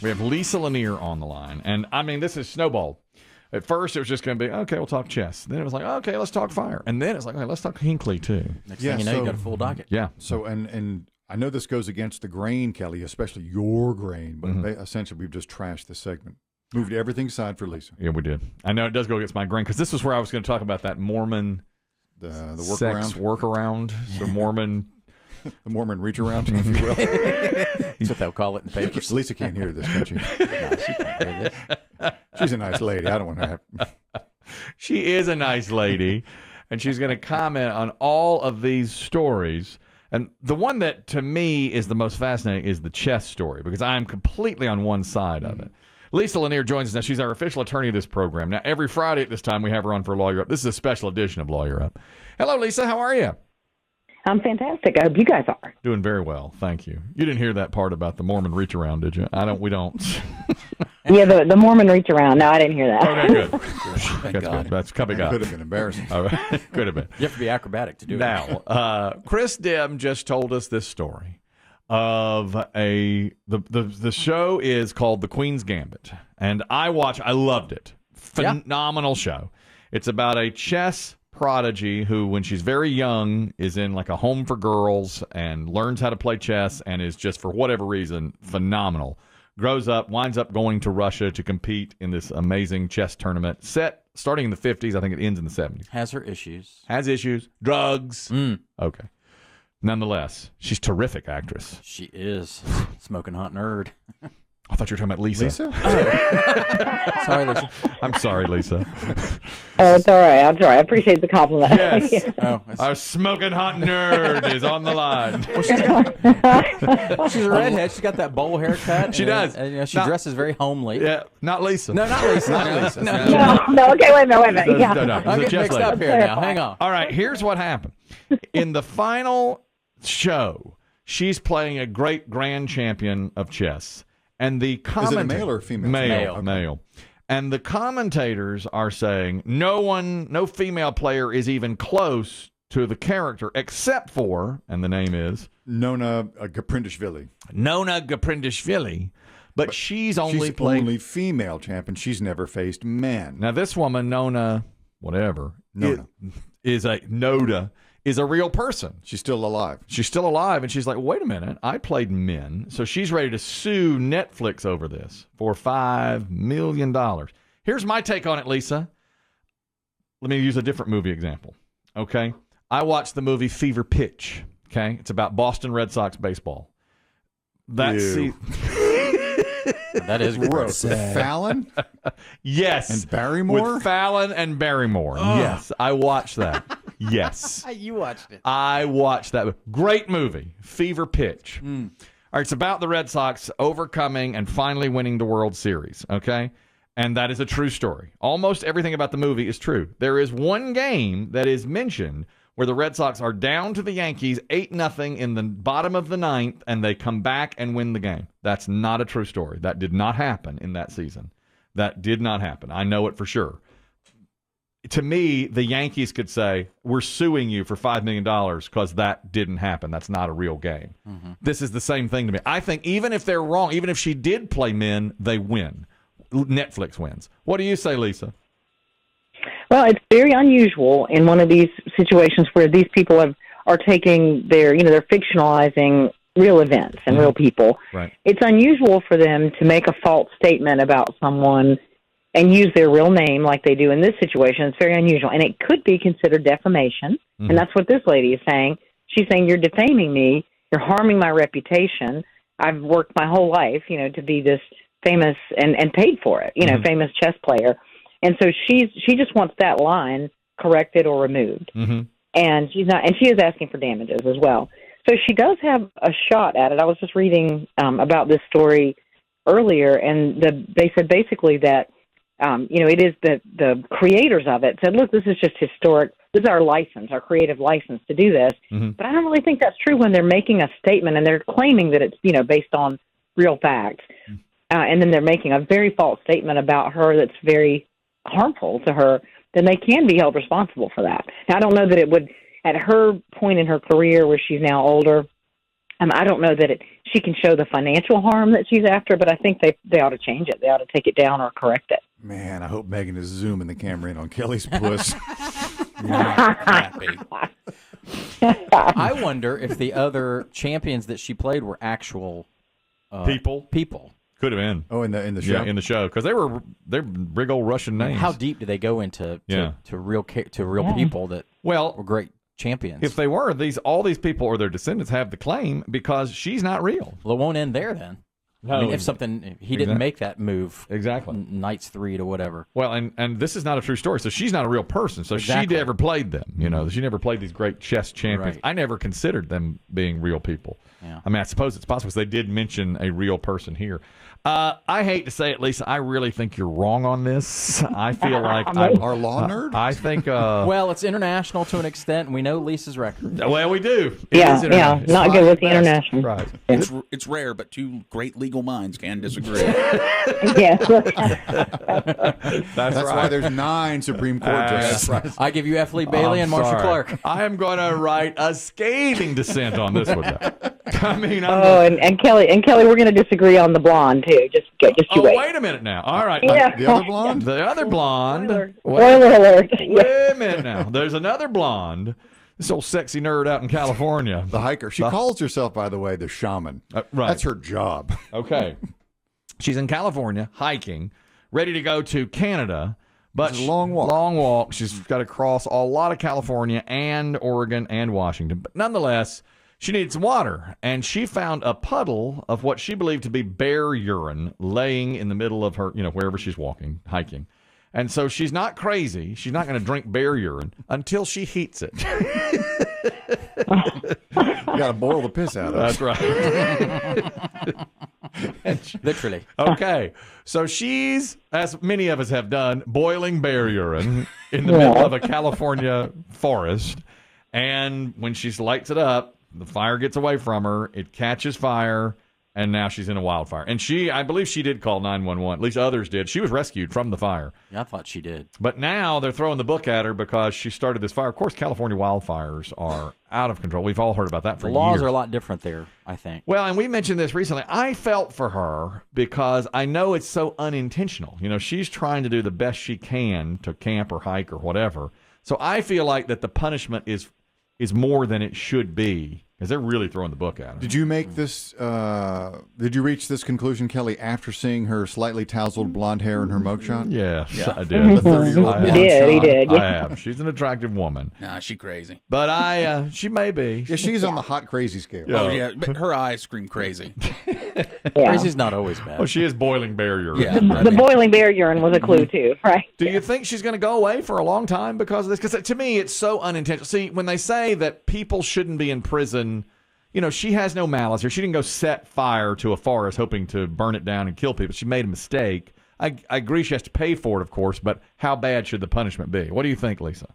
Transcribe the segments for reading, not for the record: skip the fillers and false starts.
We have Lisa Lanier on the line. And, I mean, this is snowballed. At first, it was just going to be, okay, we'll talk chess. Then it was like, okay, let's talk fire. And then it's like, okay, let's talk Hinckley, too. Next thing you know, you got a full docket. Yeah. So, and I know this goes against the grain, Kelly, especially your grain, but essentially we've just trashed this segment. Moved everything aside for Lisa. Yeah, we did. I know it does go against my grain, because this is where I was going to talk about that Mormon The sex workaround. The Mormon... The Mormon reach around, if you will. That's what they'll call it in the papers. Lisa can't hear this, can she? No, she can't hear this. She's a nice lady. I don't want to have... She is a nice lady, and she's going to comment on all of these stories. And the one that, to me, is the most fascinating is the chess story, because I'm completely on one side of it. Lisa Lanier joins us now. She's our official attorney of this program. Now, every Friday at this time, we have her on for Lawyer Up. This is a special edition of Lawyer Up. Hello, Lisa. How are you? I'm fantastic. I hope you guys are. Doing very well. Thank you. You didn't hear that part about the Mormon reach around, did you? We don't. Yeah, the Mormon reach around. No, I didn't hear that. Okay, good. Thank That's God. good. That's coming up. Could have been embarrassing. Could have been. You have to be acrobatic to do it. Now, Chris Demm just told us this story of the show is called The Queen's Gambit, and I loved it. Phenomenal show. It's about a chess prodigy who, when she's very young, is in like a home for girls and learns how to play chess and is just, for whatever reason, phenomenal. Grows up, winds up going to Russia to compete in this amazing chess tournament set starting in the 50s. I think it ends in the 70s. Has her issues. Has issues. Drugs. Okay. Nonetheless, she's a terrific actress. She is. Smoking hot nerd. I thought you were talking about Lisa. Sorry, Lisa. I'm sorry, Lisa. Oh, it's all right. I'm sorry. I appreciate the compliment. Yes. Oh, Our smoking hot nerd is on the line. she's a redhead. She's got that bowl haircut. She does. And, she dresses very homely. Yeah, not Lisa. No, not Lisa. Not Lisa. No, okay, wait a minute. Yeah. No. I'm It's a getting chess mixed lady. up here now. Hang on. All right, here's what happened. In the final show, she's playing a great grand champion of chess. And the Is it a male or female? Male. And the commentators are saying no female player is even close to the character except for, and the name is Nona Gaprindashvili. Nona Gaprindashvili, but she's only played only female champion. She's never faced men. Now this woman, Nona, whatever, Nona. is a real person. She's still alive. She's still alive, and she's like, wait a minute, I played men. So she's ready to sue Netflix over this for $5 million. Here's my take on it, Lisa. Let me use a different movie example, okay? I watched the movie Fever Pitch, okay? It's about Boston Red Sox baseball. That is gross. Fallon? Yes. And Barrymore? With Fallon and Barrymore. Yes, I watched that. Yes. You watched it. I watched that. Great movie, Fever Pitch. All right, it's about the Red Sox overcoming and finally winning the World Series, okay? And that is a true story. Almost everything about the movie is true. There is one game that is mentioned where the Red Sox are down to the Yankees 8-0 in the bottom of the ninth, and they come back and win the game. That's not a true story. That did not happen in that season. That did not happen. I know it for sure. To me, the Yankees could say, we're suing you for $5 million because that didn't happen. That's not a real game. This is the same thing to me. I think even if they're wrong, even if she did play men, they win. Netflix wins. What do you say, Lisa? Well, it's very unusual in one of these situations where these people are taking they're fictionalizing real events and real people. Right. It's unusual for them to make a false statement about someone and use their real name like they do in this situation. It's very unusual, and it could be considered defamation, and that's what this lady is saying. She's saying, you're defaming me, you're harming my reputation. I've worked my whole life, to be this famous and paid for it, famous chess player. And so she just wants that line corrected or removed. And she is asking for damages as well. So she does have a shot at it. I was just reading about this story earlier, and they said basically that it is the creators of it said, look, this is just historic. This is our license, our creative license to do this. But I don't really think that's true when they're making a statement and they're claiming that it's, based on real facts. And then they're making a very false statement about her that's very harmful to her, then they can be held responsible for that. Now, I don't know that it would, at her point in her career where she's now older, I don't know that she can show the financial harm that she's after, but I think they ought to change it. They ought to take it down or correct it. Man, I hope Megan is zooming the camera in on Kelly's puss. I wonder if the other champions that she played were actual People could have been. Oh, in the show, in the show, because they're big old Russian names. How deep do they go into to real people that were great champions? If they were, all these people or their descendants have the claim because she's not real. Well, it won't end there then. No, I mean, if he didn't make that move, Knights 3 to whatever. Well, and this is not a true story, so she's not a real person. So she never played them. She never played these great chess champions. Right. I never considered them being real people. Yeah. I mean, I suppose it's possible because they did mention a real person here. I hate to say it, Lisa. I really think you're wrong on this. I feel like our law nerd. I think. Well, it's international to an extent, and we know Lisa's record. Well, we do. Yeah, not good with the international. Right. It's rare, but two great legal minds can disagree. Yes. That's right. why there's 9 Supreme Court justices. Right. I give you F. Lee Bailey and Marcia Clark. I am going to write a scathing dissent on this one. I mean, and Kelly, we're going to disagree on the blonde too. Just you wait. Wait a minute now. All right. The other blonde? The other blonde. Spoiler alert. Wait a minute now. There's another blonde. This old sexy nerd out in California. The hiker. She calls herself, by the way, the shaman. Right. That's her job. Okay. She's in California hiking, ready to go to Canada. But It's a long walk. Long walk. She's got to cross a lot of California and Oregon and Washington. But nonetheless, she needs some water, and she found a puddle of what she believed to be bear urine laying in the middle of her, wherever she's walking, hiking. And so she's not crazy. She's not going to drink bear urine until she heats it. You got to boil the piss out of it. That's right. Literally. Okay. So she's, as many of us have done, boiling bear urine in the middle of a California forest. And when she lights it up, the fire gets away from her. It catches fire, and now she's in a wildfire. And I believe she did call 911. At least others did. She was rescued from the fire. Yeah, I thought she did. But now they're throwing the book at her because she started this fire. Of course, California wildfires are out of control. We've all heard about that for years. years. The laws are a lot different there, I think. Well, and we mentioned this recently. I felt for her because I know it's so unintentional. She's trying to do the best she can to camp or hike or whatever. So I feel like that the punishment is more than it should be. Because they're really throwing the book at her. Did you make this? Did you reach this conclusion, Kelly, after seeing her slightly tousled blonde hair in her mugshot? Yes, I did. The 30-year-old He did. I have. She's an attractive woman. Nah, she crazy. But she may be. Yeah, she's on the hot crazy scale. Oh yeah, but her eyes scream crazy. Crazy's not always bad. Well, she is boiling bear urine. Yeah. The boiling bear urine was a clue too, right? Do you think she's going to go away for a long time because of this? Because to me, it's so unintentional. See, when they say that people shouldn't be in prison, she has no malice here. She didn't go set fire to a forest hoping to burn it down and kill people. She made a mistake. I agree she has to pay for it, of course, but how bad should the punishment be? What do you think, Lisa?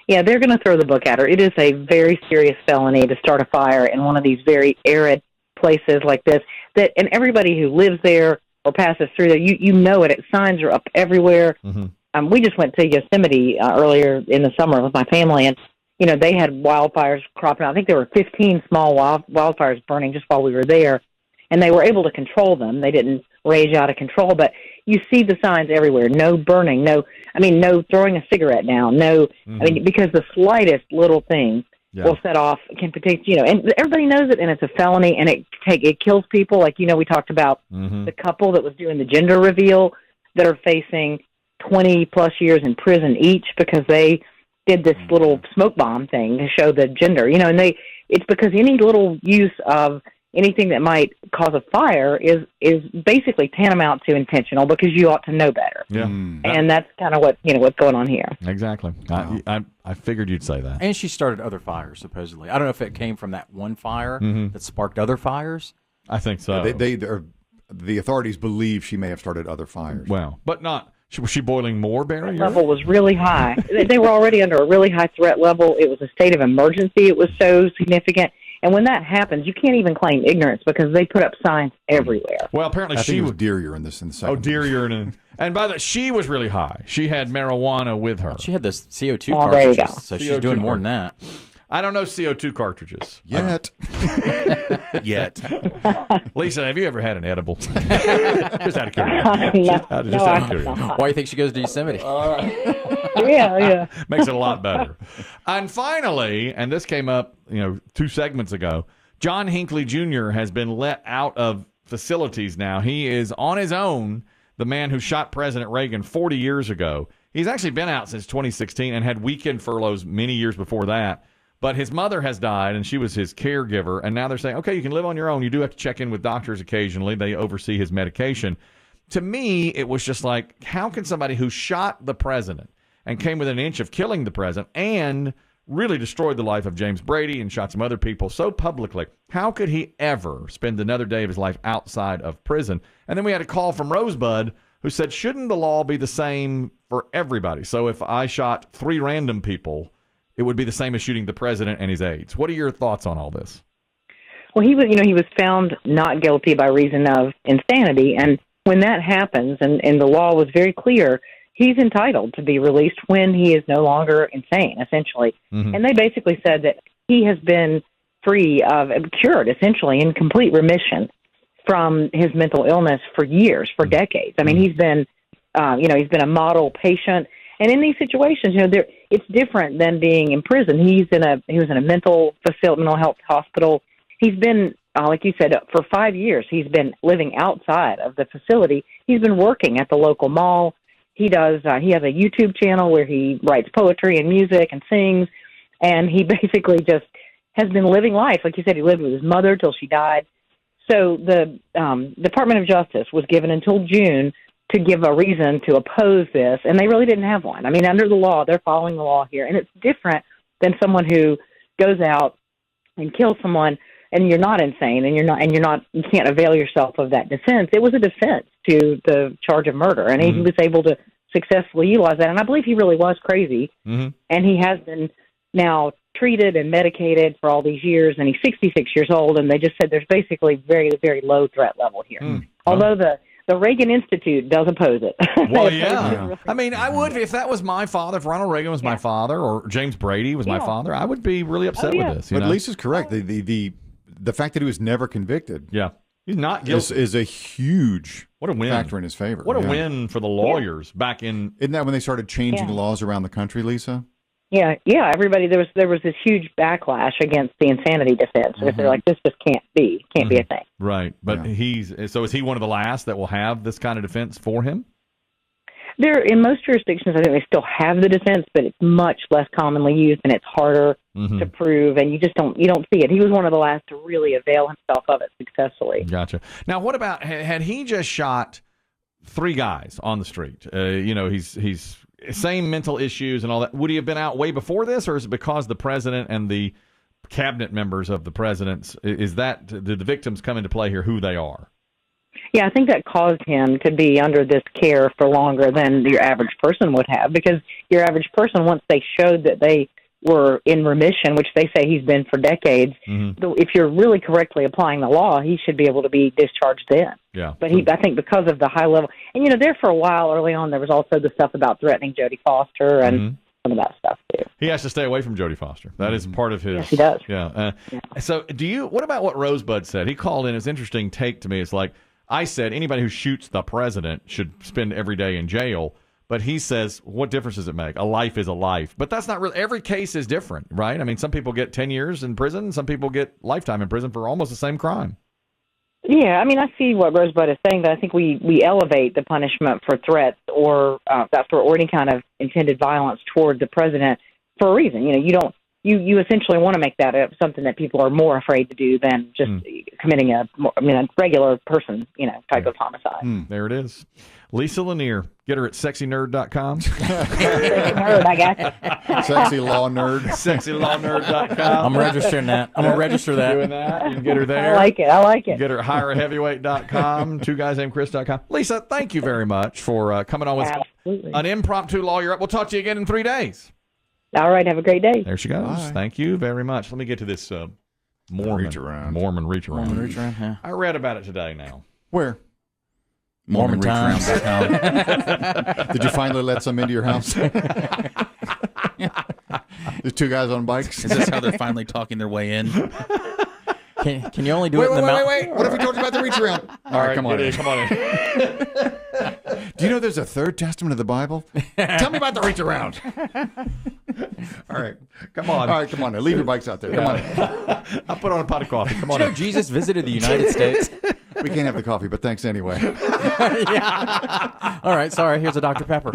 Yeah, they're going to throw the book at her. It is a very serious felony to start a fire in one of these very arid places like this. And everybody who lives there or passes through there, you know it. Signs are up everywhere. Mm-hmm. We just went to Yosemite earlier in the summer with my family, and they had wildfires cropping out. I think there were 15 small wildfires burning just while we were there, and they were able to control them. They didn't rage out of control, but you see the signs everywhere. No burning, no throwing a cigarette down, because the slightest little thing will set off, and everybody knows it, and it's a felony, and it kills people. Like, we talked about the couple that was doing the gender reveal that are facing 20-plus years in prison each because they did this little smoke bomb thing to show the gender, and it's because any little use of anything that might cause a fire is basically tantamount to intentional because you ought to know better. Yeah. And that's kind of what's going on here. Exactly. Wow. I figured you'd say that. And she started other fires, supposedly. I don't know if it came from that one fire that sparked other fires. I think so. The authorities believe she may have started other fires. Well, but not... Was she boiling more bear urine? The level was really high. They were already under a really high threat level. It was a state of emergency. It was so significant. And when that happens, you can't even claim ignorance because they put up signs everywhere. Well, apparently she was deer urine in the second. Oh, deer urine. And by the way, she was really high. She had marijuana with her. She had this CO2 there you cartridges, go. so she's doing more than that. I don't know CO2 cartridges. Yet. Yet. Lisa, have you ever had an edible? Just out of curiosity. No, Just out of I curiosity. have not. Why do you think she goes to Yosemite? Yeah. Makes it a lot better. And finally, and this came up, 2 segments ago, John Hinckley Jr. has been let out of facilities now. He is on his own, the man who shot President Reagan 40 years ago. He's actually been out since 2016 and had weekend furloughs many years before that. But his mother has died, and she was his caregiver. And now they're saying, okay, you can live on your own. You do have to check in with doctors occasionally. They oversee his medication. To me, it was just like, how can somebody who shot the president and came within an inch of killing the president and really destroyed the life of James Brady and shot some other people so publicly, how could he ever spend another day of his life outside of prison? And then we had a call from Rosebud who said, shouldn't the law be the same for everybody? So if I shot 3 random people, it would be the same as shooting the president and his aides. What are your thoughts on all this? Well, he was found not guilty by reason of insanity, and when that happens, and the law was very clear, he's entitled to be released when he is no longer insane, essentially. Mm-hmm. And they basically said that he has been cured, essentially, in complete remission from his mental illness for years, for decades. I mean, he's been, he's been a model patient. And in these situations, it's different than being in prison. He was in a mental health hospital. He's been, like you said, for 5 years, he's been living outside of the facility. He's been working at the local mall. He has a YouTube channel where he writes poetry and music and sings. And he basically just has been living life. Like you said, he lived with his mother till she died. So the Department of Justice was given until June to give a reason to oppose this, and they really didn't have one. I mean, under the law, they're following the law here, and it's different than someone who goes out and kills someone, and you're not insane, and you can't avail yourself of that defense. It was a defense to the charge of murder, and he was able to successfully utilize that. And I believe he really was crazy, and he has been now treated and medicated for all these years, and he's 66 years old, and they just said there's basically very, very low threat level here. Although the Reagan Institute does oppose it. Well, yeah. I mean, I would, if that was my father, if Ronald Reagan was my father, or James Brady was my father, I would be really upset with this. But Lisa's correct. The fact that he was never convicted he's not guilty. is a huge what a win. factor in his favor. What a win for the lawyers back in... Isn't that when they started changing laws around the country, Lisa? Yeah. Everybody, there was this huge backlash against the insanity defense. They're like, this just can't be a thing. Right, but is he one of the last that will have this kind of defense for him? In most jurisdictions, I think they still have the defense, but it's much less commonly used, and it's harder to prove, and you don't see it. He was one of the last to really avail himself of it successfully. Gotcha. Now, what about had he just shot 3 guys on the street? He's same mental issues and all that. Would he have been out way before this, or is it because the president and the cabinet members of the president's, did the victims come into play here, who they are? Yeah, I think that caused him to be under this care for longer than your average person would have, because your average person, once they showed that they were in remission, which they say he's been for decades, if you're really correctly applying the law, he should be able to be discharged then. Yeah. But I think because of the high level, and there for a while early on, there was also the stuff about threatening Jodie Foster and some of that stuff too. He has to stay away from Jodie Foster. That is part of his. Yes, he does. Yeah. So what about what Rosebud said? He called in his interesting take to me. It's like, I said anybody who shoots the president should spend every day in jail. But he says, what difference does it make? A life is a life. But that's not really, every case is different, right? I mean, some people get 10 years in prison. Some people get lifetime in prison for almost the same crime. Yeah, I mean, I see what Rosebud is saying, but I think we elevate the punishment for threats or any kind of intended violence toward the president for a reason. You essentially want to make that something that people are more afraid to do than just committing a regular person, type of homicide. There it is. Lisa Lanier. Get her at sexynerd.com. Nerd, I got you. Sexy law nerd. Sexylawnerd.com. I'm registering that. I'm going to register that. Doing that. You can get her there. I like it. Get her at hireaheavyweight.com, 2guysnamedchris.com. Lisa, thank you very much for coming on with an impromptu lawyer up. We'll talk to you again in 3 days. All right. Have a great day. There she goes. Bye. Thank you very much. Let me get to this Mormon reach around. Yeah. I read about it today now. Where? MormonTimes.com. Did you finally let some into your house? The two guys on bikes. Is this how they're finally talking their way in? Can you only do it in the mountain? Wait. What if we told you about the reach around? All right, come on in. Come on in. Do you know there's a third testament of the Bible? Tell me about the reach around. All right, come on. All right, come on. Now. Leave your bikes out there. Come on. I'll put on a pot of coffee. Come on. You know, Jesus visited the United States. We can't have the coffee, but thanks anyway. Yeah. All right, sorry. Here's a Dr. Pepper.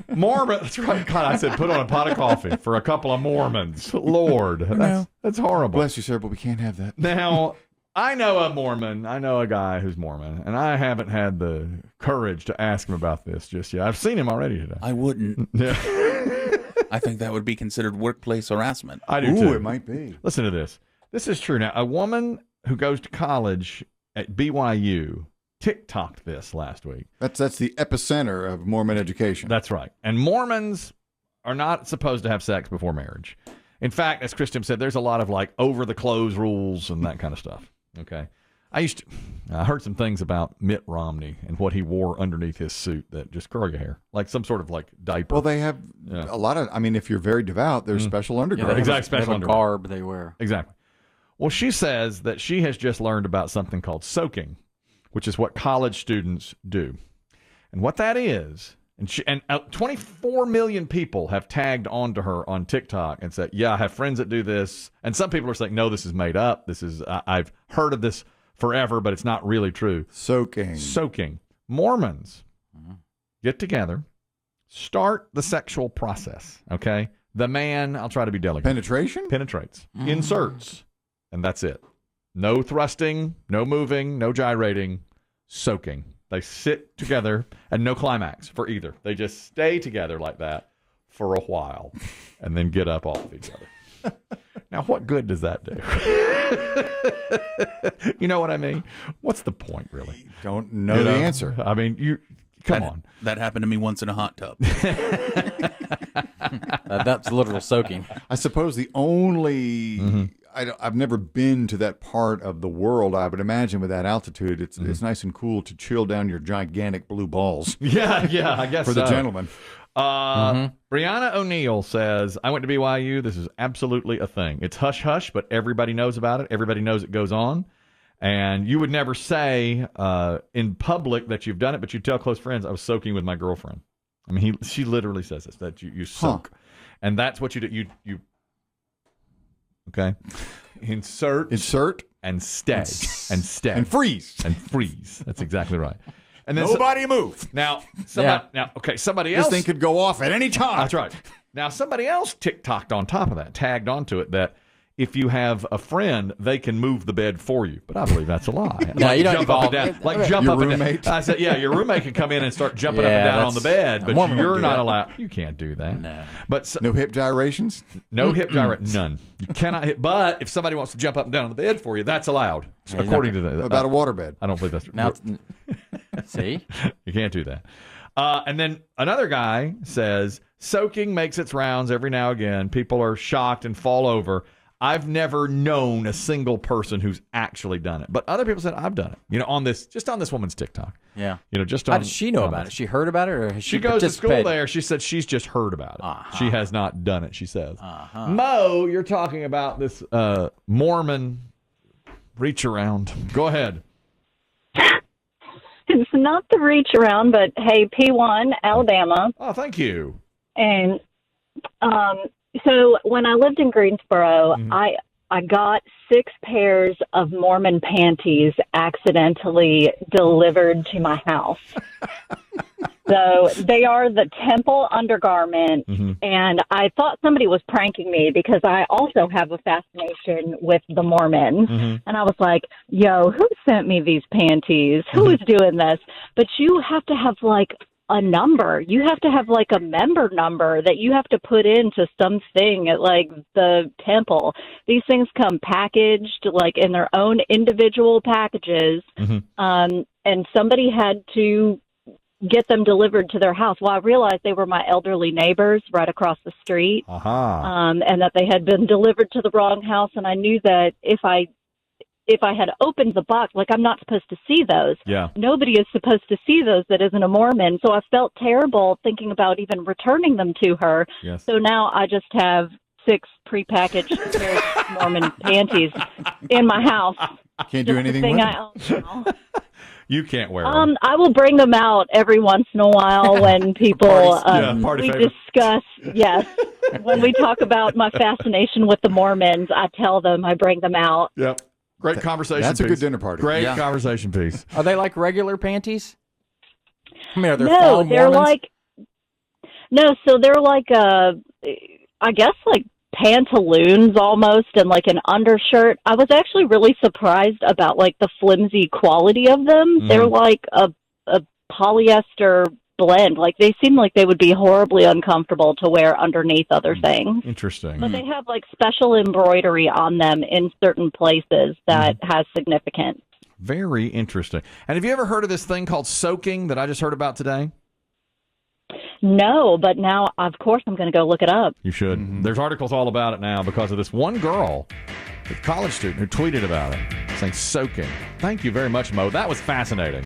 Mormon. That's right. God, I said put on a pot of coffee for a couple of Mormons. Lord, that's horrible. Bless you, sir, but we can't have that. Now, I know a Mormon. I know a guy who's Mormon, and I haven't had the courage to ask him about this just yet. I've seen him already today. I wouldn't. Yeah. I think that would be considered workplace harassment. I do too. It might be. Listen to this. This is true. Now, a woman who goes to college at BYU TikToked this last week. That's the epicenter of Mormon education. That's right. And Mormons are not supposed to have sex before marriage. In fact, as Christian said, there's a lot of like over the clothes rules and that kind of stuff. Okay. I heard some things about Mitt Romney and what he wore underneath his suit that just curl your hair, like some sort of like diaper. Well, they have a lot of, I mean, if you're very devout, there's special undergarments. exactly. Special undergarb garb they wear. Exactly. Well, she says that she has just learned about something called soaking, which is what college students do. And what that is, and 24 million people have tagged onto her on TikTok and said, yeah, I have friends that do this. And some people are saying, no, this is made up. This is, I've heard of this forever, but it's not really true. Soaking. Mormons get together, start the sexual process, okay? The man, I'll try to be delicate. Penetrates. Inserts. And that's it. No thrusting, no moving, no gyrating, soaking. They sit together and no climax for either. They just stay together like that for a while and then get up off of each other. Now, what good does that do? You know what I mean? What's the point, really? Don't know the answer. I mean, come on. That happened to me once in a hot tub. That's literal soaking. I suppose the only... I've never been to that part of the world. I would imagine with that altitude, it's nice and cool to chill down your gigantic blue balls. Yeah, I guess for the gentleman. Brianna O'Neill says, I went to BYU. This is absolutely a thing. It's hush-hush, but everybody knows about it. Everybody knows it goes on. And you would never say in public that you've done it, but you tell close friends, I was soaking with my girlfriend. I mean, she literally says this, that you soak. And that's what you do. You okay? Insert and stay. And stay. And freeze. That's exactly right. And then nobody move. Now, somebody else. This thing could go off at any time. That's right. Now, somebody else TikToked on top of that, tagged onto it, that if you have a friend, they can move the bed for you. But I believe that's a lie. No, you don't jump up and down. Like jump your up roommate? and down. I said, yeah, your roommate can come in and start jumping up and down on the bed, but you're not allowed. You can't do that. No. But no hip gyrations? No hip gyrations. None. You cannot hit. But if somebody wants to jump up and down on the bed for you, that's allowed, according to the. About a waterbed. I don't believe that's now. See? You can't do that. And then another guy says, soaking makes its rounds every now and again. People are shocked and fall over. I've never known a single person who's actually done it. But other people said, I've done it. You know, on this woman's TikTok. Yeah. You know, just on. How does she know about it? She heard about it, or has she goes to school there. She said she's just heard about it. She has not done it, she says. Mo, you're talking about this Mormon reach around. Go ahead. It's not the reach around, but hey, P1, Alabama. Oh, thank you. And so when I lived in Greensboro, I got 6 pairs of Mormon panties accidentally delivered to my house. So they are the temple undergarment, and I thought somebody was pranking me because I also have a fascination with the Mormons. And I was like, yo, who sent me these panties? Who is doing this? But you have to have, like, a number. You have to have, like, a member number that you have to put into something at, like, the temple. These things come packaged, like, in their own individual packages, and somebody had to get them delivered to their house. Well, I realized they were my elderly neighbors right across the street, and that they had been delivered to the wrong house. And I knew that if I had opened the box, like, I'm not supposed to see those. Yeah. Nobody is supposed to see those that isn't a Mormon. So I felt terrible thinking about even returning them to her. Yes. So now I just have 6 prepackaged pairs of Mormon panties in my house. Can't do Just the anything thing with I them. own now. You can't wear them. I will bring them out every once in a while when people party we favor. discuss. Yes, when we talk about my fascination with the Mormons, I tell them, I bring them out. Yep. Great conversation That's a piece. good dinner party. Great Yeah. conversation piece. Are they like regular panties? I mean, are they No, fall they're Mormons? so they're like I guess like pantaloons almost, and like an undershirt. I was actually really surprised about like the flimsy quality of them. They're like a polyester blend. Like they seem like they would be horribly uncomfortable to wear underneath other things. Interesting. But they have like special embroidery on them in certain places that has significance. Very interesting. And have you ever heard of this thing called soaking that I just heard about today? No, but now, of course, I'm going to go look it up. You should. There's articles all about it now because of this one girl, a college student, who tweeted about it, saying soaking. Thank you very much, Mo. That was fascinating.